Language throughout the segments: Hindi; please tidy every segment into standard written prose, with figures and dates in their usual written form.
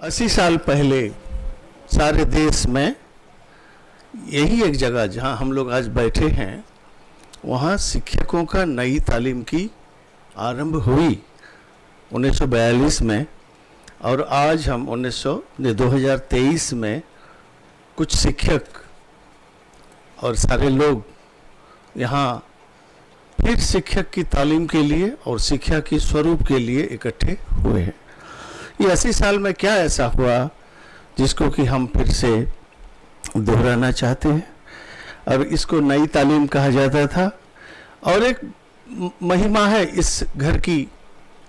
80 साल पहले सारे देश में यही एक जगह जहां हम लोग आज बैठे हैं, वहां शिक्षकों का नई तालीम की आरंभ हुई 1942 में। और आज हम 2023 में कुछ शिक्षक और सारे लोग यहाँ फिर शिक्षक की तालीम के लिए और शिक्षा के स्वरूप के लिए इकट्ठे हुए हैं। ये 80 साल में क्या ऐसा हुआ जिसको कि हम फिर से दोहराना चाहते हैं, और इसको नई तालीम कहा जाता था। और एक महिमा है इस घर की,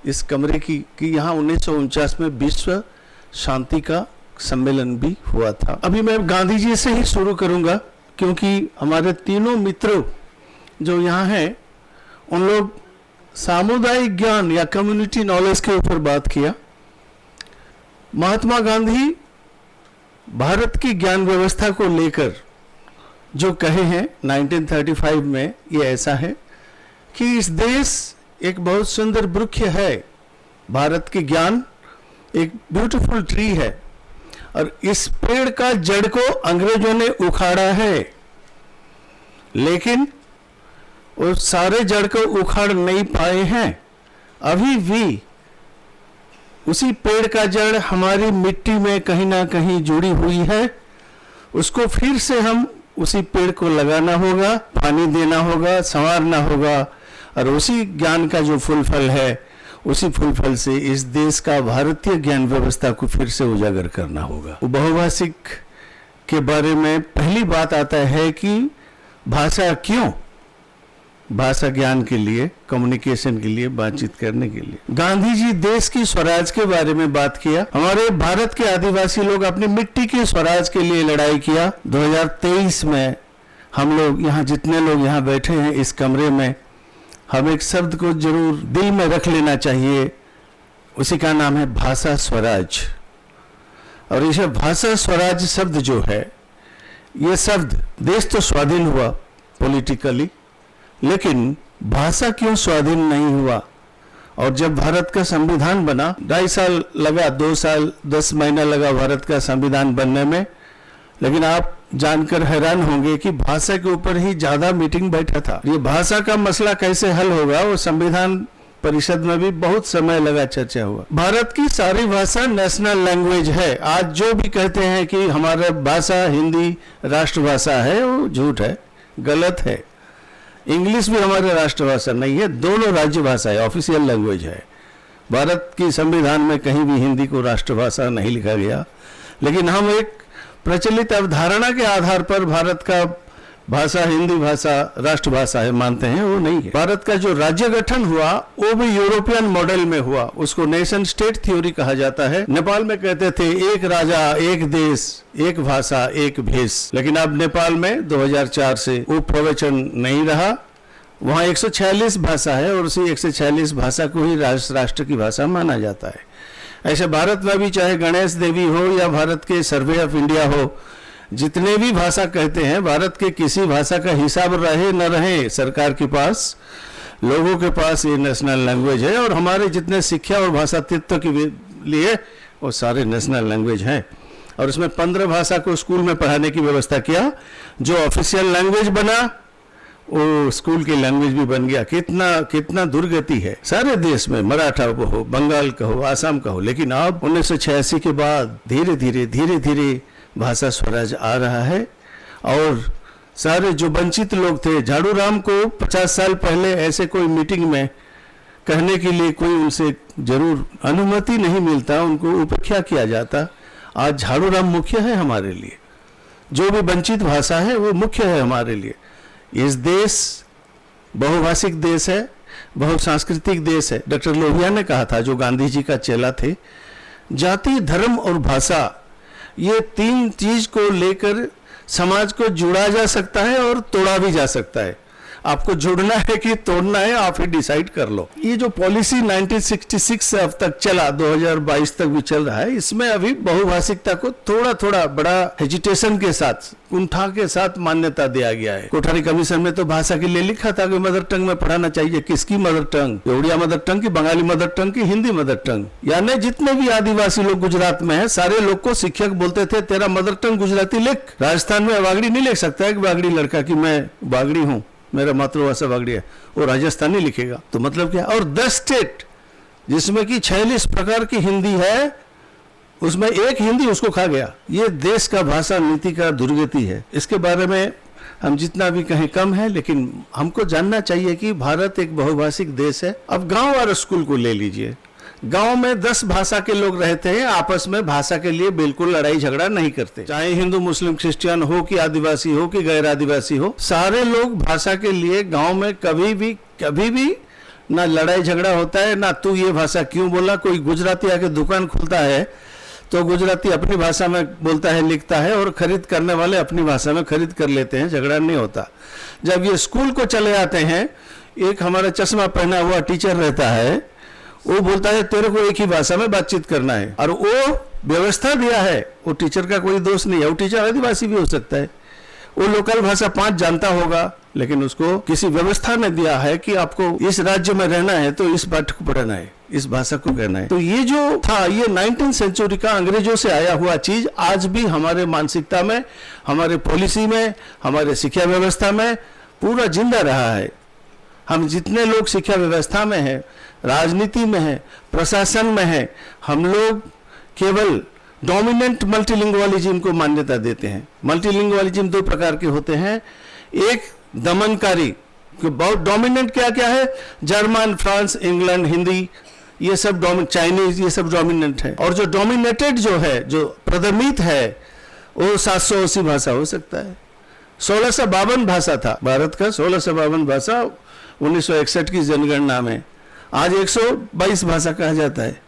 इस कमरे की, कि यहाँ 1949 में विश्व शांति का सम्मेलन भी हुआ था। अभी मैं गांधी जी से ही शुरू करूंगा, क्योंकि हमारे तीनों मित्रों जो यहाँ हैं उन लोग सामुदायिक ज्ञान या कम्युनिटी नॉलेज के ऊपर बात किया। महात्मा गांधी भारत की ज्ञान व्यवस्था को लेकर जो कहे हैं 1935 में, ये ऐसा है कि इस देश एक बहुत सुंदर वृक्ष है, भारत की ज्ञान एक ब्यूटीफुल ट्री है, और इस पेड़ का जड़ को अंग्रेजों ने उखाड़ा है, लेकिन वो सारे जड़ को उखाड़ नहीं पाए हैं। अभी भी उसी पेड़ का जड़ हमारी मिट्टी में कहीं ना कहीं जुड़ी हुई है। उसको फिर से हम उसी पेड़ को लगाना होगा, पानी देना होगा, संवारना होगा, और उसी ज्ञान का जो फूल फल है, उसी फूल फल से इस देश का भारतीय ज्ञान व्यवस्था को फिर से उजागर करना होगा। बहुभाषिक के बारे में पहली बात आता है कि भाषा क्यों? भाषा ज्ञान के लिए, कम्युनिकेशन के लिए, बातचीत करने के लिए। गांधी जी देश की स्वराज के बारे में बात किया। हमारे भारत के आदिवासी लोग अपनी मिट्टी के स्वराज के लिए लड़ाई किया। 2023 में हम लोग यहाँ, जितने लोग यहाँ बैठे हैं इस कमरे में, हम एक शब्द को जरूर दिल में रख लेना चाहिए, उसी का नाम है भाषा स्वराज। और ये भाषा स्वराज शब्द जो है, ये शब्द, देश तो स्वाधीन हुआ पॉलिटिकली, लेकिन भाषा क्यों स्वाधीन नहीं हुआ? और जब भारत का संविधान बना, 2.5 साल लगा, 2 साल 10 महीना लगा भारत का संविधान बनने में, लेकिन आप जानकर हैरान होंगे कि भाषा के ऊपर ही ज्यादा मीटिंग बैठा था। ये भाषा का मसला कैसे हल होगा, वो संविधान परिषद में भी बहुत समय लगा, चर्चा हुआ। भारत की सारी भाषा नेशनल लैंग्वेज है। आज जो भी कहते हैं कि हमारा भाषा हिंदी राष्ट्रभाषा है, वो झूठ है, गलत है। इंग्लिश भी हमारे राष्ट्रभाषा नहीं है, दोनों राज्य भाषा है, ऑफिशियल लैंग्वेज है। भारत की संविधान में कहीं भी हिंदी को राष्ट्रभाषा नहीं लिखा गया, लेकिन हम एक प्रचलित अवधारणा के आधार पर भारत का भाषा हिंदी भाषा राष्ट्रभाषा है मानते हैं, वो नहीं है। भारत का जो राज्य गठन हुआ वो भी यूरोपियन मॉडल में हुआ, उसको नेशन स्टेट थ्योरी कहा जाता है। नेपाल में कहते थे एक राजा एक देश एक भाषा एक भेष, लेकिन अब नेपाल में 2004 से वो प्रवचन नहीं रहा। वहाँ 146 भाषा है और उसी 146 भाषा को ही राष्ट्र की भाषा माना जाता है। ऐसे भारत में भी चाहे गणेश देवी हो या भारत के सर्वे ऑफ इंडिया हो, जितने भी भाषा कहते हैं, भारत के किसी भाषा का हिसाब रहे न रहे, सरकार के पास, लोगों के पास ये नेशनल लैंग्वेज है। और हमारे जितने शिक्षा और भाषा तत्व के लिए वो सारे नेशनल लैंग्वेज हैं। और उसमें 15 भाषा को स्कूल में पढ़ाने की व्यवस्था किया। जो ऑफिशियल लैंग्वेज बना वो स्कूल की लैंग्वेज भी बन गया। कितना दुर्गति है सारे देश में, मराठा हो, बंगाल का हो, आसाम का हो। लेकिन अब 1986 के बाद धीरे धीरे भाषा स्वराज आ रहा है। और सारे जो वंचित लोग थे, झाड़ू राम को 50 साल पहले ऐसे कोई मीटिंग में कहने के लिए कोई उनसे जरूर अनुमति नहीं मिलता, उनको उपेक्षा किया जाता। आज झाड़ू राम मुख्य है हमारे लिए, जो भी वंचित भाषा है वो मुख्य है हमारे लिए। इस देश बहुभाषिक देश है, बहुसांस्कृतिक देश है। डॉक्टर लोहिया ने कहा था, जो गांधी जी का चेला थे, जाति धर्म और भाषा, ये 3 चीज को लेकर समाज को जुड़ा जा सकता है और तोड़ा भी जा सकता है। आपको जोड़ना है कि तोड़ना है, आप ही डिसाइड कर लो। ये जो पॉलिसी 1966 से अब तक चला, 2022 तक भी चल रहा है, इसमें अभी बहुभाषिकता को थोड़ा थोड़ा बड़ा हेजिटेशन के साथ, कुंठा के साथ मान्यता दिया गया है। कोठारी कमीशन में तो भाषा के लिए लिखा था कि मदर टंग में पढ़ाना चाहिए। किसकी mother tongue? Odia mother tongue की, बंगाली मदर टंग की, हिंदी मदर टंग। यानी जितने भी आदिवासी लोग गुजरात में है, सारे लोग को शिक्षक बोलते थे तेरा मदर टंग गुजराती लिख। राजस्थान में वागड़ी नहीं लिख सकता है कि वागड़ी लड़का की मैं वागड़ी हूं, मेरा मातृभाषा वागड़ी है, वो राजस्थानी लिखेगा। तो मतलब क्या? और 10 स्टेट जिसमें कि 46 प्रकार की हिंदी है, उसमें एक हिंदी उसको खा गया। ये देश का भाषा नीति का दुर्गति है। इसके बारे में हम जितना भी कहें कम है, लेकिन हमको जानना चाहिए कि भारत एक बहुभाषिक देश है। अब गांव और स्कूल को ले लीजिए। गांव में 10 भाषा के लोग रहते हैं, आपस में भाषा के लिए बिल्कुल लड़ाई झगड़ा नहीं करते। चाहे हिंदू मुस्लिम क्रिश्चियन हो कि आदिवासी हो कि गैर आदिवासी हो, सारे लोग भाषा के लिए गांव में कभी भी ना लड़ाई झगड़ा होता है, ना तू ये भाषा क्यों बोला। कोई गुजराती आके दुकान खुलता है तो गुजराती अपनी भाषा में बोलता है, लिखता है, और खरीद करने वाले अपनी भाषा में खरीद कर लेते हैं, झगड़ा नहीं होता। जब ये स्कूल को चले आते हैं, एक हमारा चश्मा पहना हुआ टीचर रहता है, वो बोलता है तेरे को एक ही भाषा में बातचीत करना है, और वो व्यवस्था दिया है। वो टीचर का कोई दोष नहीं है, वो टीचर आदिवासी भी हो सकता है, वो लोकल भाषा 5 जानता होगा, लेकिन उसको किसी व्यवस्था ने दिया है कि आपको इस राज्य में रहना है तो इस पाठ को पढ़ना है, इस भाषा को कहना है। तो ये जो था, ये 19th सेंचुरी का अंग्रेजों से आया हुआ चीज आज भी हमारे मानसिकता में, हमारे पॉलिसी में, हमारे शिक्षा व्यवस्था में पूरा जिंदा रहा है। हम जितने लोग शिक्षा व्यवस्था में हैं, राजनीति में हैं, प्रशासन में हैं, हम लोग केवल डोमिनेंट मल्टीलिंगुअलिज्म को मान्यता देते हैं। मल्टीलिंगुअलिज्म 2 प्रकार के होते हैं। एक दमनकारी, बहुत डोमिनेंट क्या क्या है, जर्मन, फ्रांस, इंग्लैंड, हिंदी, ये सब चाइनीज, ये सब डोमिनेंट है। और जो डोमिनेटेड जो है, जो प्रदमित है, वो 780 भाषा हो सकता है। 1652 भाषा था भारत का, 1652 भाषा 1961 की जनगणना में। आज 122 भाषा कहा जाता है,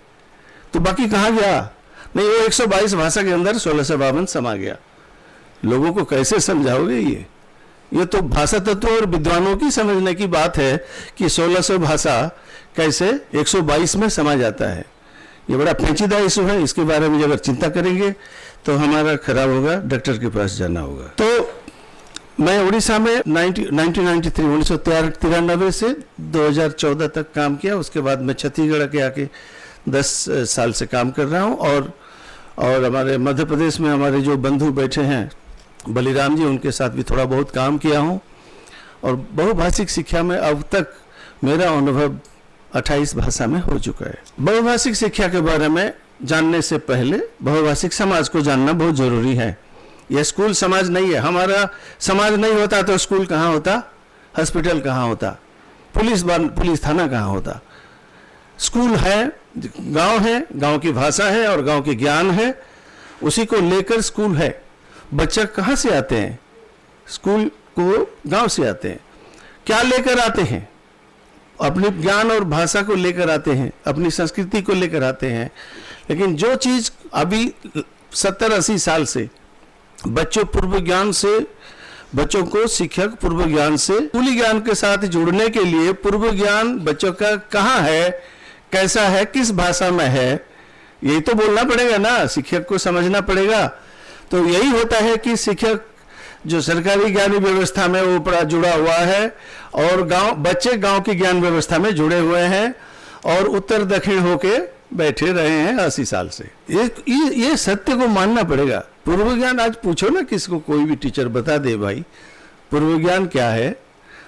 तो बाकी कहाँ गया? नहीं, वो 122 भाषा के अंदर 1652 समा गया। लोगों को कैसे समझाओगे? ये तो भाषा तत्व और विद्वानों की समझने की बात है कि 1600 भाषा कैसे 122 में समा जाता है। ये बड़ा पेचीदा इशू है। इसके बारे में अगर चिंता करेंगे तो हमारा खराब होगा, डॉक्टर के पास जाना होगा। तो मैं उड़ीसा में 1993 से 2014 तक काम किया। उसके बाद मैं छत्तीसगढ़ के आके 10 साल से काम कर रहा हूँ। और हमारे मध्य प्रदेश में हमारे जो बंधु बैठे हैं बलिराम जी, उनके साथ भी थोड़ा बहुत काम किया हूँ। और बहुभाषिक शिक्षा में अब तक मेरा अनुभव 28 भाषा में हो चुका है। बहुभाषिक शिक्षा के बारे में जानने से पहले बहुभाषिक समाज को जानना बहुत जरूरी है। यह स्कूल समाज नहीं है। हमारा समाज नहीं होता तो स्कूल कहाँ होता, हॉस्पिटल कहाँ होता, पुलिस थाना कहाँ होता। स्कूल है, गांव की भाषा है और गांव के ज्ञान है, उसी को लेकर स्कूल है। बच्चा कहाँ से आते हैं? स्कूल को गांव से आते हैं। क्या लेकर आते हैं? अपने ज्ञान और भाषा को लेकर आते हैं, अपनी संस्कृति को लेकर आते हैं। लेकिन जो चीज अभी 70-80 साल से बच्चों को शिक्षक पूर्व ज्ञान से स्कूली ज्ञान के साथ जोड़ने के लिए पूर्व ज्ञान बच्चों का कहाँ है, कैसा है, किस भाषा में है, यही तो बोलना पड़ेगा ना, शिक्षक को समझना पड़ेगा। तो यही होता है कि शिक्षक जो सरकारी ज्ञान व्यवस्था में वो बड़ा जुड़ा हुआ है और बच्चे गांव की ज्ञान व्यवस्था में जुड़े हुए हैं और उत्तर दक्षिण होके बैठे रहे हैं 80 साल से। ये सत्य को मानना पड़ेगा। पूर्व ज्ञान आज पूछो ना किसको, कोई भी टीचर बता दे भाई पूर्व ज्ञान क्या है,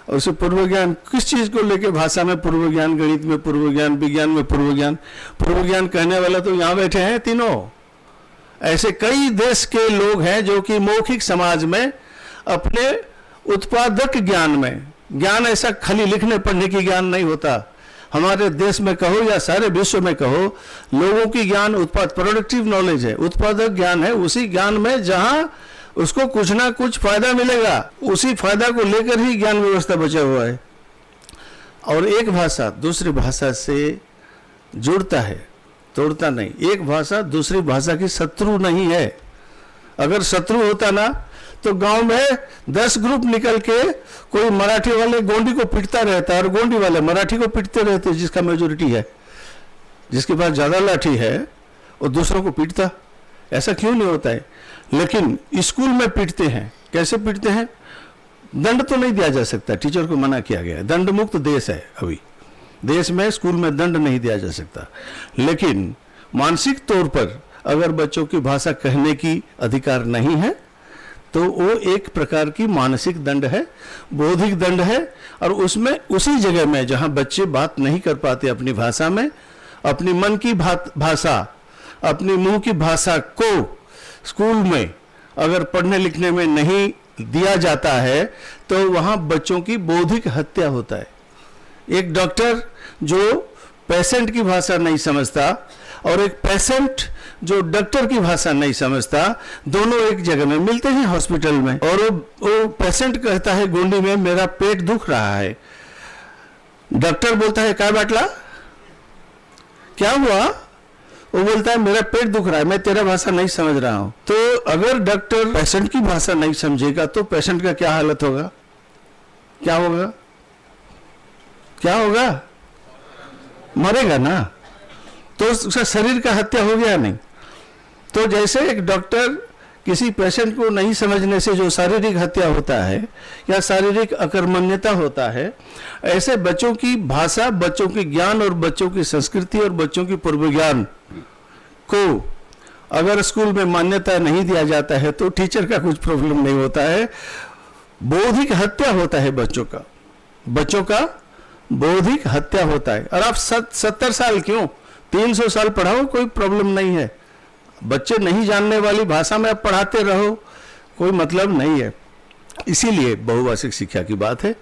और उसे पूर्व ज्ञान किस चीज को लेके, भाषा में पूर्व ज्ञान, गणित में पूर्व ज्ञान, विज्ञान में पूर्व ज्ञान कहने वाला तो यहाँ बैठे हैं तीनों। ऐसे कई देश के लोग हैं जो कि मौखिक समाज में अपने उत्पादक ज्ञान में, ज्ञान ऐसा खाली लिखने पढ़ने की ज्ञान नहीं होता। हमारे देश में कहो या सारे विश्व में कहो, लोगों की ज्ञान प्रोडक्टिव नॉलेज है, उत्पादक ज्ञान है। उसी ज्ञान में जहां उसको कुछ ना कुछ फायदा मिलेगा, उसी फायदा को लेकर ही ज्ञान व्यवस्था बचा हुआ है। और एक भाषा दूसरी भाषा से जुड़ता है, तोड़ता नहीं। एक भाषा दूसरी भाषा की शत्रु नहीं है। अगर शत्रु होता ना तो गांव में 10 ग्रुप निकल के कोई मराठी वाले गोंडी को पीटता रहता है और गोंडी वाले मराठी को पीटते रहते, जिसका मेजोरिटी है, जिसके पास ज्यादा लाठी है वो दूसरों को पीटता। ऐसा क्यों नहीं होता है? लेकिन स्कूल में पीटते हैं। कैसे पीटते हैं? दंड तो नहीं दिया जा सकता, टीचर को मना किया गया है, दंड मुक्त देश है अभी देश में, स्कूल में दंड नहीं दिया जा सकता। लेकिन मानसिक तौर पर अगर बच्चों की भाषा कहने की अधिकार नहीं है तो वो एक प्रकार की मानसिक दंड है, बौद्धिक दंड है। और उसमें उसी जगह में जहां बच्चे बात नहीं कर पाते अपनी भाषा में, अपनी मन की भाषा, अपनी मुंह की भाषा को स्कूल में अगर पढ़ने लिखने में नहीं दिया जाता है तो वहां बच्चों की बौद्धिक हत्या होता है। एक डॉक्टर जो पेशेंट की भाषा नहीं समझता और एक पेशेंट जो डॉक्टर की भाषा नहीं समझता, दोनों एक जगह में मिलते हैं हॉस्पिटल में, और वो पेशेंट कहता है गोंडी में मेरा पेट दुख रहा है, डॉक्टर बोलता है क्या बाटला, क्या हुआ? वो बोलता है मेरा पेट दुख रहा है, मैं तेरा भाषा नहीं समझ रहा हूं। तो अगर डॉक्टर पेशेंट की भाषा नहीं समझेगा तो पेशेंट का क्या हालत होगा? क्या होगा? क्या होगा? मरेगा ना, तो उसका शरीर का हत्या हो गया नहीं। तो जैसे एक डॉक्टर किसी पेशेंट को नहीं समझने से जो शारीरिक हत्या होता है या शारीरिक अकर्मण्यता होता है, ऐसे बच्चों की भाषा, बच्चों की ज्ञान और बच्चों की संस्कृति और बच्चों की पूर्व ज्ञान को अगर स्कूल में मान्यता नहीं दिया जाता है तो टीचर का कुछ प्रॉब्लम नहीं होता है, बौद्धिक हत्या होता है बच्चों का बौद्धिक हत्या होता है। और आप 70 साल क्यों, 300 साल पढ़ाओ, कोई प्रॉब्लम नहीं है। बच्चे नहीं जानने वाली भाषा में आप पढ़ाते रहो, कोई मतलब नहीं है। इसीलिए बहुभाषिक शिक्षा की बात है।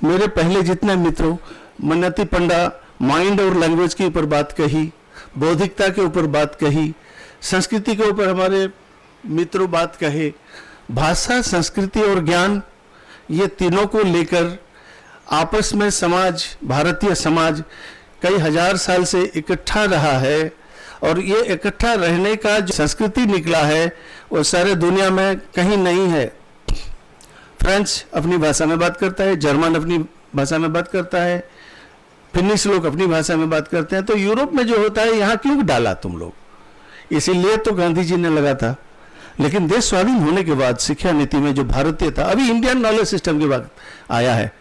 मेरे पहले जितने मित्रों, मन्नती पंडा माइंड और लैंग्वेज के ऊपर बात कही, बौद्धिकता के ऊपर बात कही, संस्कृति के ऊपर हमारे मित्रों बात कहे, भाषा, संस्कृति और ज्ञान, ये तीनों को लेकर आपस में समाज, भारतीय समाज कई हजार साल से इकट्ठा रहा है। और ये इकट्ठा रहने का जो संस्कृति निकला है वो सारे दुनिया में कहीं नहीं है। फ्रेंच अपनी भाषा में बात करता है, जर्मन अपनी भाषा में बात करता है, फिनिश लोग अपनी भाषा में बात करते हैं। तो यूरोप में जो होता है यहाँ क्यों डाला तुम लोग? इसीलिए तो गांधी जी ने लगा था। लेकिन देश स्वाधीन होने के बाद शिक्षा नीति में जो भारतीय था, अभी इंडियन नॉलेज सिस्टम की बात आया है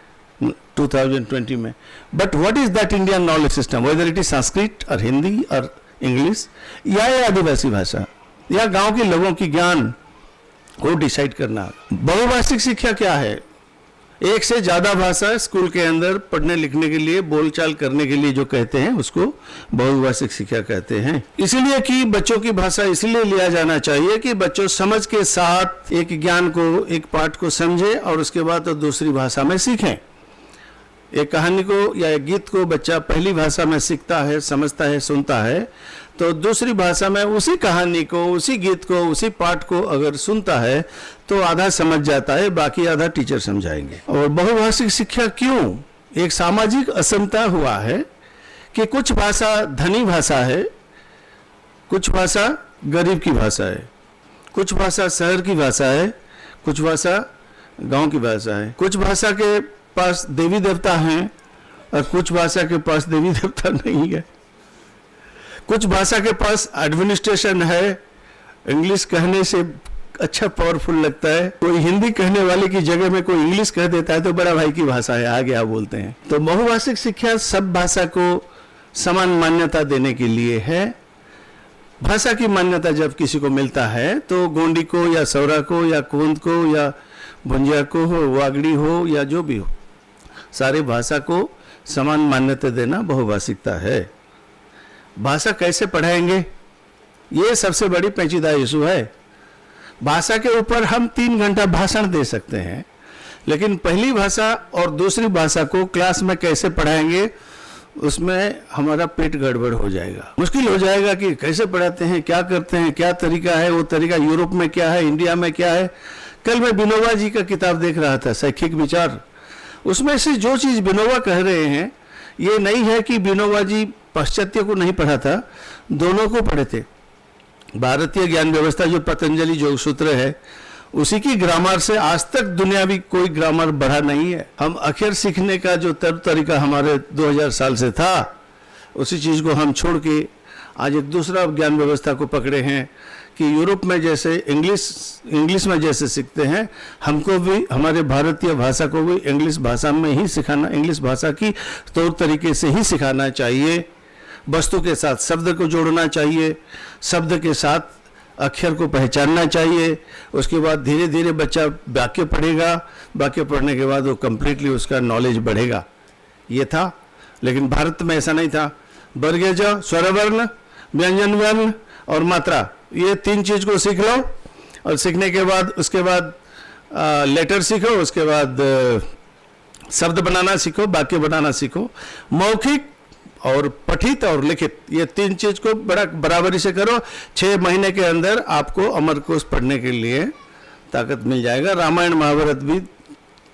2020 में, but what is that Indian knowledge system, whether it is Sanskrit और हिंदी और इंग्लिश या आदिवासी भाषा या गांव के लोगों की ज्ञान को डिसाइड करना। बहुभाषिक शिक्षा क्या है? एक से ज्यादा भाषा स्कूल के अंदर पढ़ने लिखने के लिए, बोलचाल करने के लिए जो कहते हैं उसको बहुभाषिक शिक्षा कहते हैं। इसलिए कि बच्चों की भाषा इसलिए लिया जाना चाहिए कि बच्चों समझ के साथ एक ज्ञान को, एक पाठ को समझे और उसके बाद तो दूसरी भाषा में सीखें। एक कहानी को या एक गीत को बच्चा पहली भाषा में सीखता है, समझता है, सुनता है, तो दूसरी भाषा में उसी कहानी को, उसी गीत को, उसी पाठ को अगर सुनता है तो आधा समझ जाता है, बाकी आधा टीचर समझाएंगे। और बहुभाषिक शिक्षा क्यों? एक सामाजिक असमता हुआ है कि कुछ भाषा धनी भाषा है, कुछ भाषा गरीब की भाषा है, कुछ भाषा शहर की भाषा है, कुछ भाषा गांव की भाषा है, कुछ भाषा के पास देवी देवता हैं और कुछ भाषा के पास देवी देवता नहीं है, कुछ भाषा के पास एडमिनिस्ट्रेशन है, इंग्लिश कहने से अच्छा पावरफुल लगता है, कोई हिंदी कहने वाले की जगह में कोई इंग्लिश कह देता है तो बड़ा भाई की भाषा है, आगे आप बोलते हैं। तो बहुभाषिक शिक्षा सब भाषा को समान मान्यता देने के लिए है। भाषा की मान्यता जब किसी को मिलता है तो गोंडी को या सौरा को या कोंद को या भुंजिया को हो, वागड़ी हो या जो भी हो, सारी भाषा को समान मान्यता देना बहुभाषिकता है। भाषा कैसे पढ़ाएंगे, ये सबसे बड़ी पेचीदा इशू है। भाषा के ऊपर हम 3 घंटा भाषण दे सकते हैं, लेकिन पहली भाषा और दूसरी भाषा को क्लास में कैसे पढ़ाएंगे, उसमें हमारा पेट गड़बड़ हो जाएगा। मुश्किल हो जाएगा कि कैसे पढ़ाते हैं, क्या करते हैं, क्या तरीका है, वो तरीका यूरोप में क्या है, इंडिया में क्या है। कल मैं विनोबा जी का किताब देख रहा था, शैक्षिक विचार। उसमें से जो चीज़ विनोबा कह रहे हैं, ये नहीं है कि विनोबा जी पाश्चात्य को नहीं पढ़ा था, दोनों को पढ़े थे। भारतीय ज्ञान व्यवस्था जो पतंजलि योग सूत्र है उसी की ग्रामर से आज तक दुनियावी कोई ग्रामर बढ़ा नहीं है। हम अक्षर सीखने का जो तरीका हमारे 2000 साल से था, उसी चीज़ को हम छोड़ के आज एक दूसरा ज्ञान व्यवस्था को पकड़े हैं कि यूरोप में जैसे इंग्लिश में जैसे सीखते हैं, हमको भी हमारे भारतीय भाषा को भी इंग्लिश भाषा में ही सिखाना, इंग्लिश भाषा की तौर तरीके से ही सिखाना चाहिए। वस्तु के साथ शब्द को जोड़ना चाहिए, शब्द के साथ अक्षर को पहचानना चाहिए। उसके बाद धीरे धीरे बच्चा वाक्य पढ़ेगा, वाक्य पढ़ने के बाद वो कम्प्लीटली उसका नॉलेज बढ़ेगा। ये था, लेकिन भारत में ऐसा नहीं था। वर्गज, स्वरवर्ण, व्यंजन वर्ण और मात्रा, ये 3 चीज़ को सीख लो और सीखने के बाद उसके बाद लेटर सीखो, उसके बाद शब्द बनाना सीखो, वाक्य बनाना सीखो। मौखिक और पठित और लिखित, ये 3 चीज़ को बड़ा बराबरी से करो। 6 महीने के अंदर आपको अमरकोश पढ़ने के लिए ताकत मिल जाएगा। रामायण महाभारत भी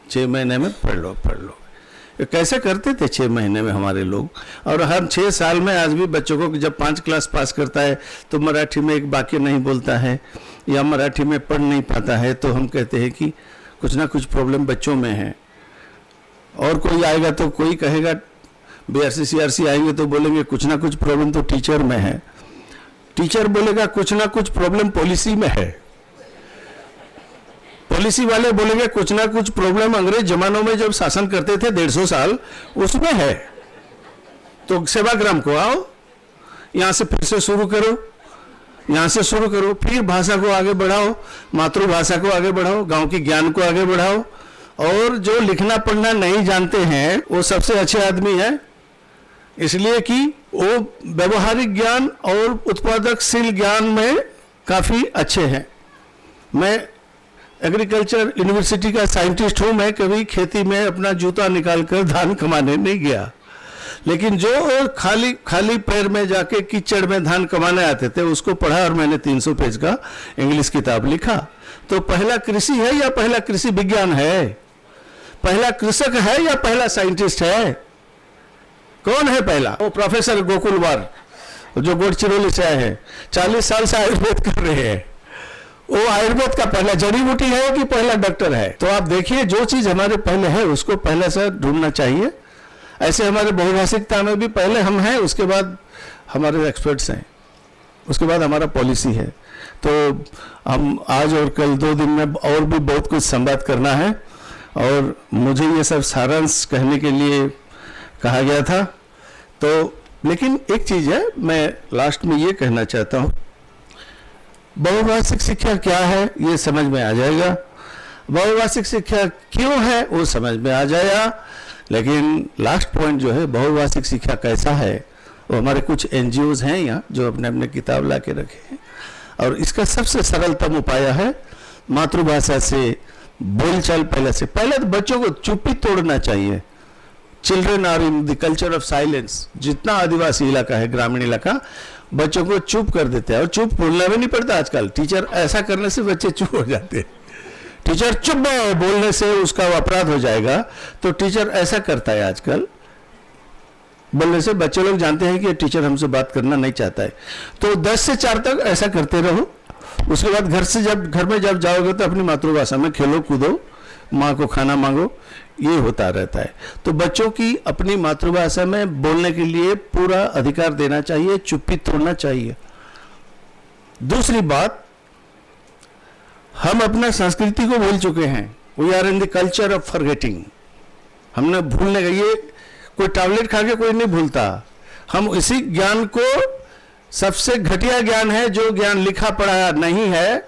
6 महीने में पढ़ लो। ये कैसे करते थे 6 महीने में हमारे लोग। और हर 6 साल में आज भी बच्चों को जब 5 क्लास पास करता है तो मराठी में एक वाक्य नहीं बोलता है या मराठी में पढ़ नहीं पाता है, तो हम कहते हैं कि कुछ ना कुछ प्रॉब्लम बच्चों में है। और कोई आएगा तो कोई कहेगा, BRC CRC आएंगे तो बोलेंगे कुछ ना कुछ प्रॉब्लम तो टीचर में है। टीचर बोलेगा कुछ ना कुछ प्रॉब्लम पॉलिसी में है। पॉलिसी वाले बोलेंगे कुछ ना कुछ प्रॉब्लम अंग्रेज जमानों में जब शासन करते थे 150 साल, उसमें है। तो सेवाग्राम को आओ, यहाँ से फिर से शुरू करो, यहाँ से शुरू करो, फिर भाषा को आगे बढ़ाओ, मातृभाषा को आगे बढ़ाओ, गांव की ज्ञान को आगे बढ़ाओ। और जो लिखना पढ़ना नहीं जानते हैं वो सबसे अच्छे आदमी है, इसलिए कि वो व्यवहारिक ज्ञान और उत्पादकशील ज्ञान में काफ़ी अच्छे हैं। मैं एग्रीकल्चर यूनिवर्सिटी का साइंटिस्ट हूँ, मैं कभी खेती में अपना जूता निकालकर धान कमाने नहीं गया, लेकिन जो खाली पैर में जाके कीचड़ में धान कमाने आते थे उसको पढ़ा और मैंने 300 पेज का इंग्लिश किताब लिखा। तो पहला कृषि है या पहला कृषि विज्ञान है? पहला कृषक है या पहला साइंटिस्ट है? कौन है पहला? वो प्रोफेसर गोकुलवार जो गढ़चिरौली से आए हैं, 40 साल से आयुर्वेद कर रहे हैं। वो आयुर्वेद का पहला जड़ी बूटी है कि पहला डॉक्टर है? तो आप देखिए, जो चीज हमारे पहले है उसको पहले से ढूंढना चाहिए। ऐसे हमारे बहुभाषिकता में भी पहले हम हैं, उसके बाद हमारे एक्सपर्ट्स हैं, उसके बाद हमारा पॉलिसी है। तो हम आज और कल 2 दिन में और भी बहुत कुछ संवाद करना है, और मुझे ये सब सारांश कहने के लिए कहा गया था। तो लेकिन एक चीज़ है, मैं लास्ट में ये कहना चाहता हूँ, बहुभाषिक शिक्षा क्या है ये समझ में आ जाएगा, बहुभाषिक शिक्षा क्यों है वो समझ में आ जाएगा। लेकिन लास्ट पॉइंट जो है, बहुभाषिक शिक्षा कैसा है, वो हमारे कुछ NGOs हैं यहाँ जो अपने अपने किताब ला के रखे हैं, और इसका सबसे सरलतम उपाय है मातृभाषा से बोलचाल। पहले तो बच्चों को चुप्पी तोड़ना चाहिए। Children are in the culture of silence. जितना आदिवासी इलाका है, ग्रामीण इलाका, बच्चों को चुप कर देते हैं, और चुप बोलना भी नहीं पड़ता आजकल। टीचर ऐसा करने से बच्चे चुप हो जाते हैं। टीचर चुप बोलने से उसका अपराध हो जाएगा, तो टीचर ऐसा करता है आजकल। बोलने से बच्चे लोग जानते हैं कि टीचर हमसे बात करना नहीं चाहता है। तो 10 से 4 तक ऐसा करते रहो। उसके बाद घर में जब जाओगे तो अपनी मातृभाषा में खेलो कूदो, माँ को खाना मांगो, ये होता रहता है। तो बच्चों की अपनी मातृभाषा में बोलने के लिए पूरा अधिकार देना चाहिए, चुप्पी तोड़ना चाहिए। दूसरी बात, हम अपना संस्कृति को भूल चुके हैं। We are in the culture of forgetting. हमने भूलने का, ये कोई टैबलेट खा के कोई नहीं भूलता। हम इसी ज्ञान को, सबसे घटिया ज्ञान है जो ज्ञान लिखा पढ़ा नहीं है,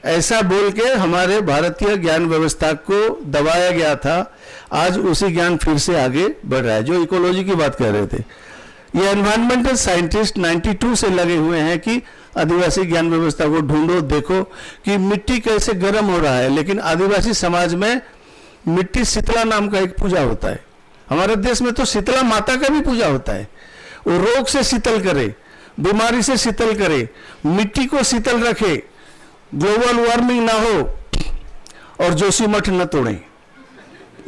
ऐसा बोल के हमारे भारतीय ज्ञान व्यवस्था को दबाया गया था। आज उसी ज्ञान फिर से आगे बढ़ रहा है। जो इकोलॉजी की बात कर रहे थे, ये एनवायरमेंटल साइंटिस्ट 92 से लगे हुए हैं कि आदिवासी ज्ञान व्यवस्था को ढूंढो, देखो कि मिट्टी कैसे गर्म हो रहा है। लेकिन आदिवासी समाज में मिट्टी शीतला नाम का एक पूजा होता है। हमारे देश में तो शीतला माता का भी पूजा होता है। वो रोग से शीतल करे, बीमारी से शीतल करे, मिट्टी को शीतल रखे, ग्लोबल वार्मिंग ना हो और जोशीमठ न तोड़े।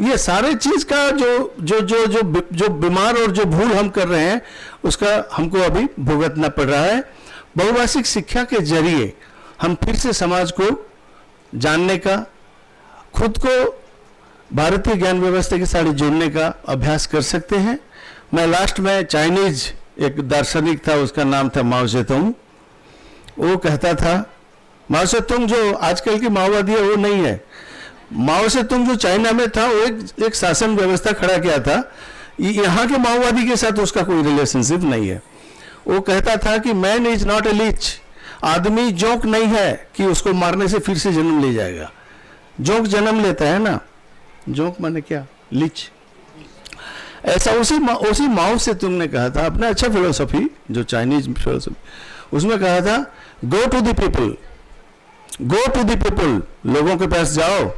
ये सारे चीज का जो बीमार और जो भूल हम कर रहे हैं, उसका हमको अभी भुगतना पड़ रहा है। बहुभाषिक शिक्षा के जरिए हम फिर से समाज को जानने का, खुद को भारतीय ज्ञान व्यवस्था के साथ जोड़ने का अभ्यास कर सकते हैं। मैं लास्ट में चाइनीज एक दार्शनिक था, उसका नाम था माओ सेतुंग। वो कहता था, माओ सेतुंग जो आजकल की माओवादी है वो नहीं है। माओ सेतुंग जो चाइना में था वो एक शासन व्यवस्था खड़ा किया था। यहाँ के माओवादी के साथ उसका कोई रिलेशनशिप नहीं है। वो कहता था कि man is not a leech, आदमी जोंक नहीं है कि उसको मारने से फिर से जन्म ले जाएगा। जोंक जन्म लेता है ना, जोंक माने क्या, लीच। ऐसा उसी माओ से तुमने कहा था, अपना अच्छा फिलोसफी जो चाइनीज फिलोसफी, उसमें कहा था go to the people, go to the people, लोगों के पास जाओ,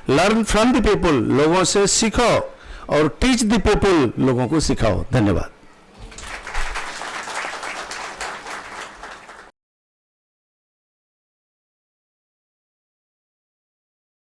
लर्न फ्रॉम द पीपल, लोगों से सीखो, और टीच द पीपल, लोगों को सिखाओ। धन्यवाद।